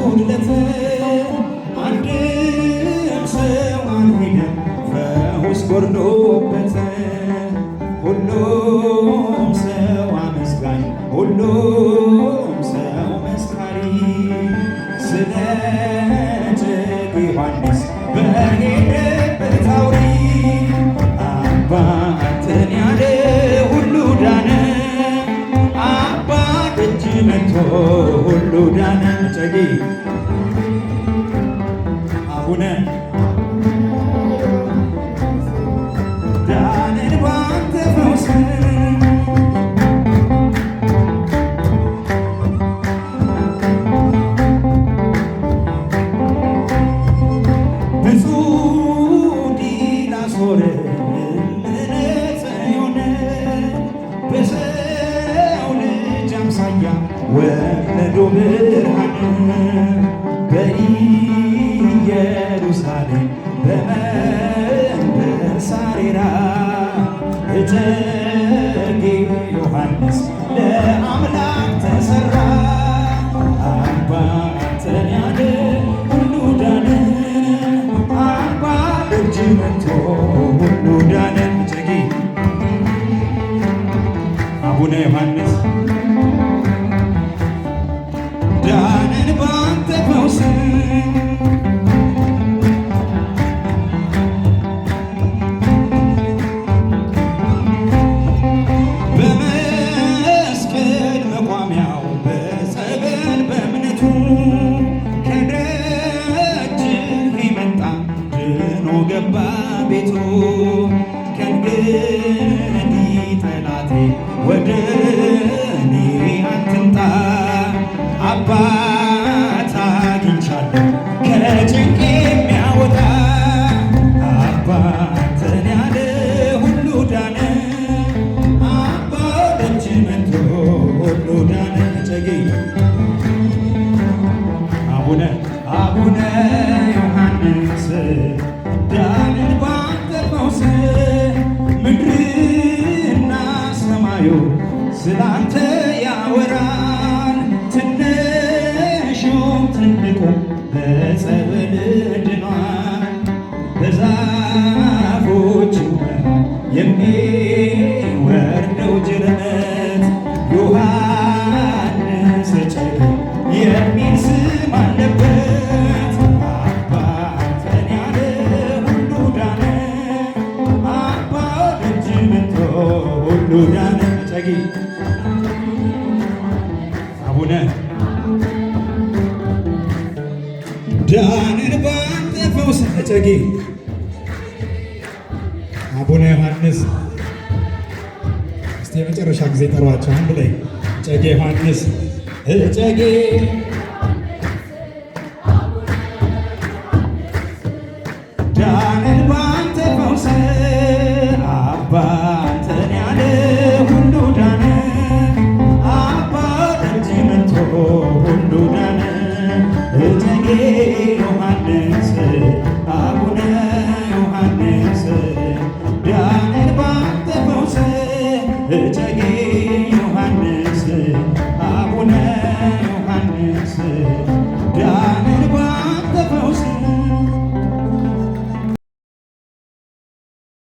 ጉድለት አንድም ሰው አልሄደም ፈውስ ጎድሎበት ሁሉም ሰው አመስጋኝ ሁሉም ሰው መስካሪ ስለ እጅግ ዮሐንስ በሄደበት አውሪ አባትን ያለ ሁሉ ዳነ አባ ደጅ መጥቶ ሁሉ ዳነ ጨጌ አቡነ ዳንን ባንተ ፈውስ ወለዶ ብርሃን በኢየሩሳሌም በመንበር ሳሬራ እጨጌ ዮሐንስ ለአምላክ ተሰራ አባትን ያለ ሁሉ ዳነ አባ ደጅ መጥቶ ሁሉ ዳነ እጨጌ አቡነ ዮሐንስ ዳንን ባንተ ፈውስ በመስቀል መቋሚያው በጸበል በእምነቱ ከደጅህ መጣ ድኖ ገባ ቤቱ ከእንግዲህ ጠላቴ ወደ እኔ አትምጣ አባት አግኝቻለሁ ከጭንቅ የሚያወጣ አባትን ያለ ሁሉ ዳነ አባ ደጅ መጥቶ ሁሉ ዳነ እጨጌ አቡነ ዮሐንስ ዳንን ባንተ ፈውስ ምድርና ሰማዩ ስላንተ ያወራል ትንሹም ትልቁም በጸበል ድኗል በዛፎች የሚወርደው ጅረት ዮሐንስ እጨጌ የሚል ስም አለበት አባትን ያለ ሁሉ ዳነ አባ ደጅ መጥቶ ሁሉ ዳነ እጨጌ አቡነ ዳንን ባንተ ፈውስ እጨጌ አቡነ ዮሐንስ እስቲ የመጨረሻ ጊዜ ጠሯቸው አንድ ላይ እጨጌ ዮሐንስ እጨጌ